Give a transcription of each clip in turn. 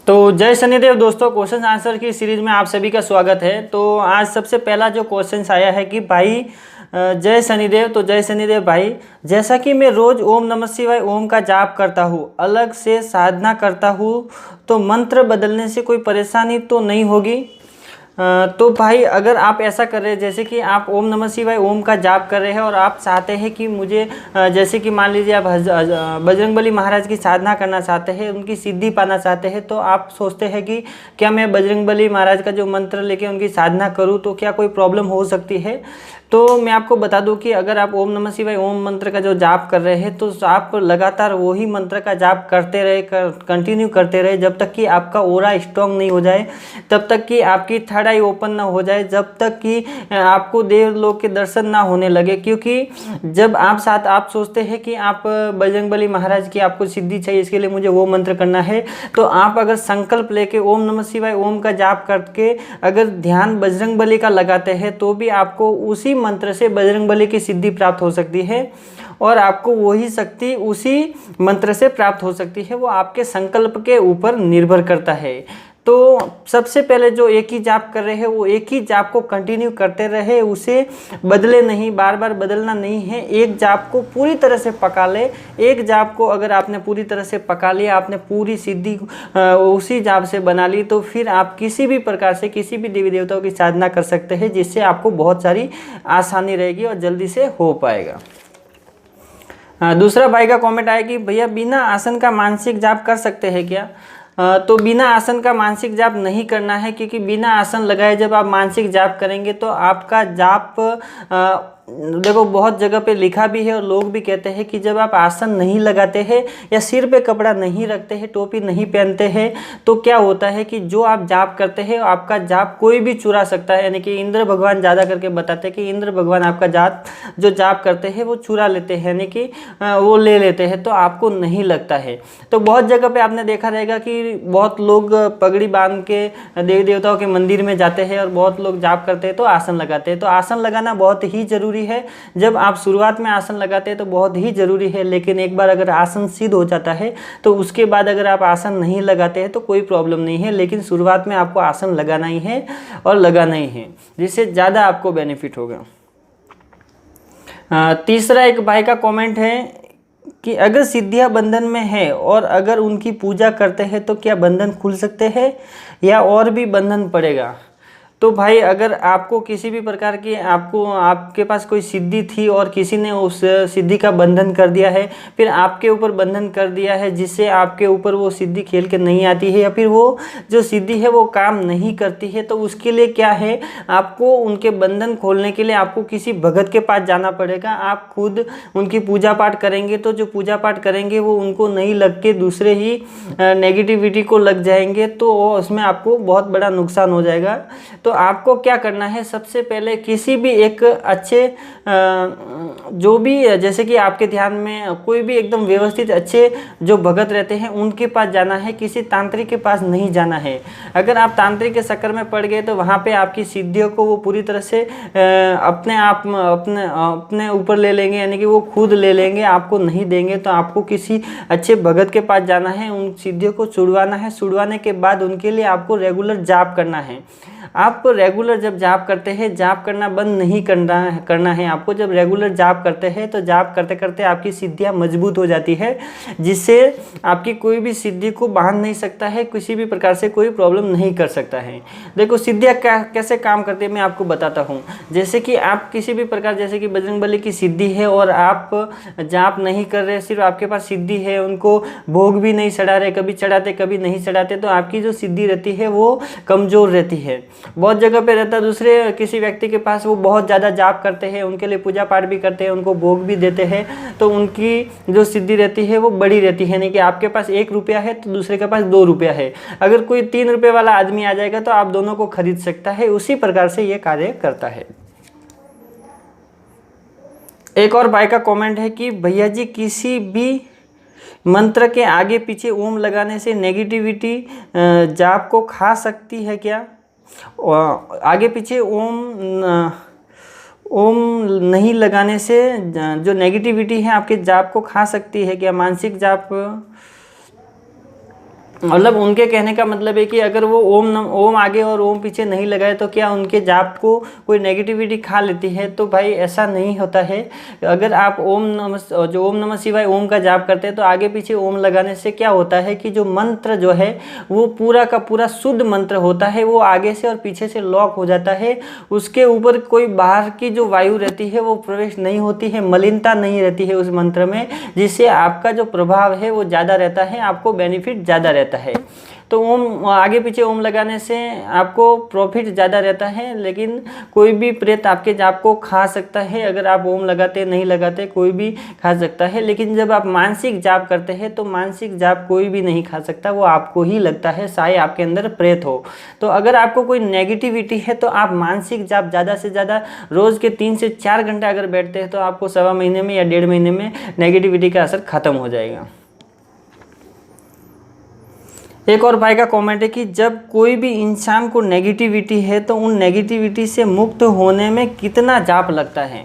तो जय शनिदेव दोस्तों, क्वेश्चन आंसर की सीरीज में आप सभी का स्वागत है। तो आज सबसे पहला जो क्वेश्चन आया है कि भाई जय शनिदेव। तो जय शनिदेव भाई, जैसा कि मैं रोज़ ओम नमः शिवाय ओम का जाप करता हूँ, अलग से साधना करता हूँ, तो मंत्र बदलने से कोई परेशानी तो नहीं होगी? तो भाई अगर आप ऐसा कर रहे हैं, जैसे कि आप ओम नमः शिवाय ओम का जाप कर रहे हैं और आप चाहते हैं कि मुझे जैसे कि मान लीजिए आप बजरंगबली महाराज की साधना करना चाहते हैं, उनकी सिद्धि पाना चाहते हैं, तो आप सोचते हैं कि क्या मैं बजरंगबली महाराज का जो मंत्र लेके उनकी साधना करूं तो क्या कोई प्रॉब्लम हो सकती है? तो मैं आपको बता दूं कि अगर आप ओम नमः शिवाय ओम मंत्र का जो जाप कर रहे हैं तो आप लगातार वही मंत्र का जाप करते रहे, कंटिन्यू करते रहे, जब तक कि आपका ओरा स्ट्रांग नहीं हो जाए, तब तक कि आपकी थर्ड आई ओपन ना हो जाए, जब तक कि आपको देवलोक के दर्शन ना होने लगे। क्योंकि जब आप सोचते हैं कि आप बजरंगबली महाराज की आपको सिद्धि चाहिए, इसके लिए मुझे वो मंत्र करना है, तो आप अगर संकल्प लेके ओम नमः शिवाय ओम का जाप करके अगर ध्यान बजरंगबली का लगाते हैं तो भी आपको उसी मंत्र से बजरंगबली की सिद्धि प्राप्त हो सकती है और आपको वही शक्ति उसी मंत्र से प्राप्त हो सकती है। वो आपके संकल्प के ऊपर निर्भर करता है। तो सबसे पहले जो एक ही जाप कर रहे हैं वो एक ही जाप को कंटिन्यू करते रहे, उसे बदले नहीं, बार बार बदलना नहीं है। एक जाप को पूरी तरह से पका ले। एक जाप को अगर आपने पूरी तरह से पका लिया, आपने पूरी सिद्धि उसी जाप से बना ली, तो फिर आप किसी भी प्रकार से किसी भी देवी देवताओं की साधना कर सकते हैं, जिससे आपको बहुत सारी आसानी रहेगी और जल्दी से हो पाएगा। दूसरा भाई का कमेंट आया कि भैया बिना आसन का मानसिक जाप कर सकते हैं क्या? तो बिना आसन का मानसिक जाप नहीं करना है, क्योंकि बिना आसन लगाए जब आप मानसिक जाप करेंगे तो आपका जाप देखो बहुत जगह पे लिखा भी है और लोग भी कहते हैं कि जब आप आसन नहीं लगाते हैं या सिर पे कपड़ा नहीं रखते हैं, टोपी नहीं पहनते हैं, तो क्या होता है कि जो आप जाप करते हैं आपका जाप कोई भी चुरा सकता है। यानी कि इंद्र भगवान ज़्यादा करके बताते हैं कि इंद्र भगवान आपका जो जाप करते हैं वो चुरा लेते हैं, यानी कि वो ले लेते हैं, तो आपको नहीं लगता है। तो बहुत जगह पे आपने देखा रहेगा कि बहुत लोग पगड़ी बांध के देवी देवताओं के मंदिर में जाते हैं और बहुत लोग जाप करते हैं तो आसन लगाते हैं। तो आसन लगाना बहुत ही ज़रूरी है। जब आप शुरुआत में आसन लगाते हैं तो बहुत ही ज़रूरी है, लेकिन एक बार अगर आसन सिद्ध हो जाता है तो उसके बाद अगर आप आसन नहीं लगाते हैं तो कोई प्रॉब्लम नहीं है, लेकिन शुरुआत में आपको आसन लगाना ही है और लगाना ही है, जिससे ज़्यादा आपको बेनिफिट होगा। तीसरा एक भाई का कमेंट है कि अगर सिद्धियां बंधन में है और अगर उनकी पूजा करते हैं तो क्या बंधन खुल सकते हैं या और भी बंधन पड़ेगा? तो भाई अगर आपको किसी भी प्रकार की आपके पास कोई सिद्धि थी और किसी ने उस सिद्धि का बंधन कर दिया है, फिर आपके ऊपर बंधन कर दिया है, जिससे आपके ऊपर वो सिद्धि खेल के नहीं आती है या फिर वो जो सिद्धि है वो काम नहीं करती है, तो उसके लिए क्या है, आपको उनके बंधन खोलने के लिए आपको किसी भगत के पास जाना पड़ेगा। आप खुद उनकी पूजा पाठ करेंगे तो जो पूजा पाठ करेंगे वो उनको नहीं लग के दूसरे ही नेगेटिविटी को लग जाएंगे, तो उसमें आपको बहुत बड़ा नुकसान हो जाएगा। तो आपको क्या करना है, सबसे पहले किसी भी एक अच्छे जो भी जैसे कि आपके ध्यान में कोई भी एकदम व्यवस्थित अच्छे जो भगत रहते हैं उनके पास जाना है, किसी तांत्रिक के पास नहीं जाना है। अगर आप तांत्रिक के चक्कर में पड़ गए तो वहाँ पे आपकी सिद्धियों को वो पूरी तरह से अपने ऊपर ले लेंगे, यानी कि वो खुद ले लेंगे, आपको नहीं देंगे। तो आपको किसी अच्छे भगत के पास जाना है, उन सिद्धियों को छुड़वाना है। छुड़वाने के बाद उनके लिए आपको रेगुलर जाप करना है। आप रेगुलर जब जाप करते हैं, जाप करना बंद नहीं करना है आपको। जब रेगुलर जाप करते हैं तो जाप करते करते आपकी सिद्धियां मजबूत हो जाती है, जिससे आपकी कोई भी सिद्धि को बांध नहीं सकता है, किसी भी प्रकार से कोई प्रॉब्लम नहीं कर सकता है। देखो सिद्धियां कैसे काम करती है मैं आपको बताता हूँ। जैसे कि आप किसी भी प्रकार, जैसे कि बजरंगबली की सिद्धि है और आप जाप नहीं कर रहे, सिर्फ आपके पास सिद्धि है, उनको भोग भी नहीं चढ़ा रहे, कभी चढ़ाते कभी नहीं चढ़ाते, तो आपकी जो सिद्धि रहती है वो कमज़ोर रहती है। बहुत जगह पे रहता है दूसरे किसी व्यक्ति के पास, वो बहुत ज़्यादा जाप करते हैं, उनके लिए पूजा पाठ भी करते हैं, उनको भोग भी देते हैं, तो उनकी जो सिद्धि रहती है वो बड़ी रहती है। यानी कि आपके पास 1 रुपया है तो दूसरे के पास 2 रुपया है, अगर कोई 3 रुपये वाला आदमी आ जाएगा तो आप दोनों को खरीद सकता है। उसी प्रकार से ये कार्य करता है। एक और भाई का कमेंट है कि भैया जी किसी भी मंत्र के आगे पीछे ओम लगाने से नेगेटिविटी जाप को खा सकती है क्या? आगे पीछे ओम नहीं लगाने से जो नेगेटिविटी है आपके जाप को खा सकती है क्या? मानसिक जाप मतलब उनके कहने का मतलब है कि अगर वो ओम आगे और ओम पीछे नहीं लगाए तो क्या उनके जाप को कोई नेगेटिविटी खा लेती है? तो भाई ऐसा नहीं होता है। अगर आप ओम नमः शिवाय ओम का जाप करते हैं तो आगे पीछे ओम लगाने से क्या होता है कि जो मंत्र जो है वो पूरा का पूरा शुद्ध मंत्र होता है, वो आगे से और पीछे से लॉक हो जाता है। उसके ऊपर कोई बाहर की जो वायु रहती है वो प्रवेश नहीं होती है, मलिनता नहीं रहती है उस मंत्र में, जिससे आपका जो प्रभाव है वो ज़्यादा रहता है, आपको बेनिफिट ज़्यादा रहता है। तो ओम आगे पीछे ओम लगाने से आपको प्रॉफिट ज़्यादा रहता है, लेकिन कोई भी प्रेत आपके जाप को खा सकता है। अगर आप ओम लगाते नहीं लगाते कोई भी खा सकता है, लेकिन जब आप मानसिक जाप करते हैं तो मानसिक जाप कोई भी नहीं खा सकता, वो आपको ही लगता है, शायद आपके अंदर प्रेत हो। तो अगर आपको कोई नेगेटिविटी है तो आप मानसिक जाप ज़्यादा से ज़्यादा रोज़ के 3 से 4 घंटे अगर बैठते हैं तो आपको 1.25 महीने में या 1.5 महीने में नेगेटिविटी का असर खत्म हो जाएगा। एक और भाई का कमेंट है कि जब कोई भी इंसान को नेगेटिविटी है तो उन नेगेटिविटी से मुक्त होने में कितना जाप लगता है?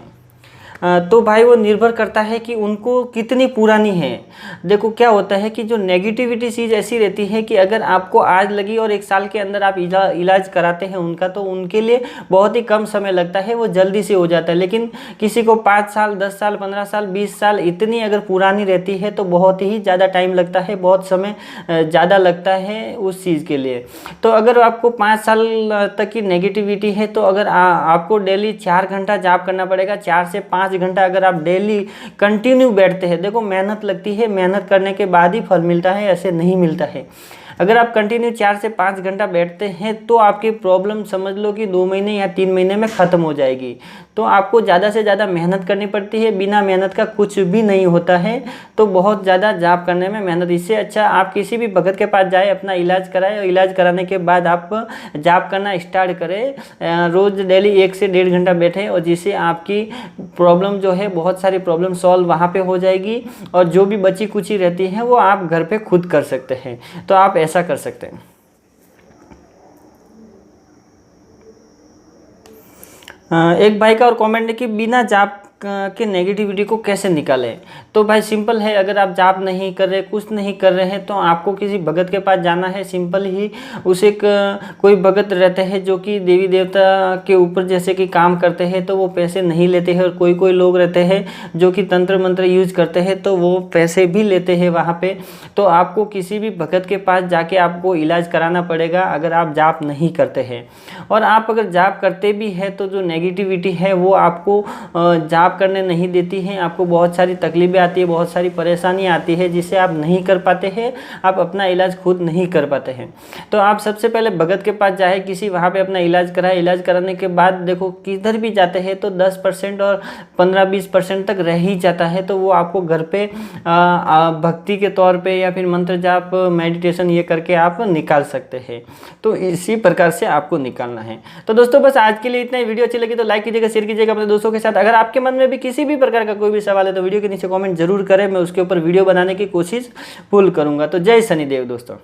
तो भाई वो निर्भर करता है कि उनको कितनी पुरानी है। देखो क्या होता है कि जो नेगेटिविटी चीज़ ऐसी रहती है कि अगर आपको आज लगी और 1 साल के अंदर आप इलाज कराते हैं उनका, तो उनके लिए बहुत ही कम समय लगता है, वो जल्दी से हो जाता है। लेकिन किसी को 5 साल, 10 साल, 15 साल, 20 साल इतनी अगर पुरानी रहती है तो बहुत ही ज़्यादा टाइम लगता है, बहुत समय ज़्यादा लगता है उस चीज़ के लिए। तो अगर आपको 5 साल तक की नेगेटिविटी है तो अगर आपको डेली 4 घंटा जाप करना पड़ेगा, 4 से 5 घंटा अगर आप डेली कंटिन्यू बैठते हैं। देखो मेहनत लगती है, मेहनत करने के बाद ही फल मिलता है, ऐसे नहीं मिलता है। अगर आप कंटिन्यू 4 से 5 घंटा बैठते हैं तो आपकी प्रॉब्लम समझ लो कि 2 महीने या 3 महीने में ख़त्म हो जाएगी। तो आपको ज़्यादा से ज़्यादा मेहनत करनी पड़ती है, बिना मेहनत का कुछ भी नहीं होता है। तो बहुत ज़्यादा जाप करने में मेहनत, इससे अच्छा आप किसी भी भगत के पास जाए, अपना इलाज कराए और इलाज कराने के बाद आप जाप करना स्टार्ट करें। रोज़ डेली 1 से 1.5 घंटा बैठे और जिससे आपकी प्रॉब्लम जो है, बहुत सारी प्रॉब्लम सॉल्व वहाँ पे हो जाएगी और जो भी बची कुची रहती है वो आप घर पे खुद कर सकते हैं। तो आप ऐसा कर सकते हैं। एक भाई का और कमेंट है कि बिना जाप के नेगेटिविटी को कैसे निकालें? तो भाई सिंपल है, अगर आप जाप नहीं कर रहे, कुछ नहीं कर रहे हैं तो आपको किसी भगत के पास जाना है। सिंपल ही उसे कोई भगत रहते हैं जो कि देवी देवता के ऊपर जैसे कि काम करते हैं तो वो पैसे नहीं लेते हैं, और कोई कोई लोग रहते हैं जो कि तंत्र मंत्र यूज करते हैं तो वो पैसे भी लेते हैं वहाँ पे। तो आपको किसी भी भगत के पास जाके आपको इलाज कराना पड़ेगा अगर आप जाप नहीं करते हैं। और आप अगर जाप करते भी हैं तो जो नेगेटिविटी है वो आपको जाप करने नहीं देती हैं, आपको बहुत सारी तकलीफें आती है, बहुत सारी परेशानियां आती है जिससे आप नहीं कर पाते हैं, आप अपना इलाज खुद नहीं कर पाते हैं। तो आप सबसे पहले भगत के पास जाए, किसी वहाँ पे अपना इलाज कराए। इलाज कराने के बाद देखो किधर भी जाते हैं तो 10% और 15-20% तक रह ही जाता है, तो वो आपको घर पे भक्ति के तौर पे या फिर मंत्र जाप, मेडिटेशन ये करके आप निकाल सकते हैं। तो इसी प्रकार से आपको निकालना है। तो दोस्तों बस आज के लिए इतना ही। वीडियो अच्छी लगी तो लाइक कीजिएगा, शेयर कीजिएगा अपने दोस्तों के साथ। अगर आपके मन में भी किसी भी प्रकार का कोई भी सवाल है तो वीडियो के नीचे कमेंट जरूर करें, मैं उसके ऊपर वीडियो बनाने की कोशिश फुल करूंगा। तो जय शनिदेव दोस्तों।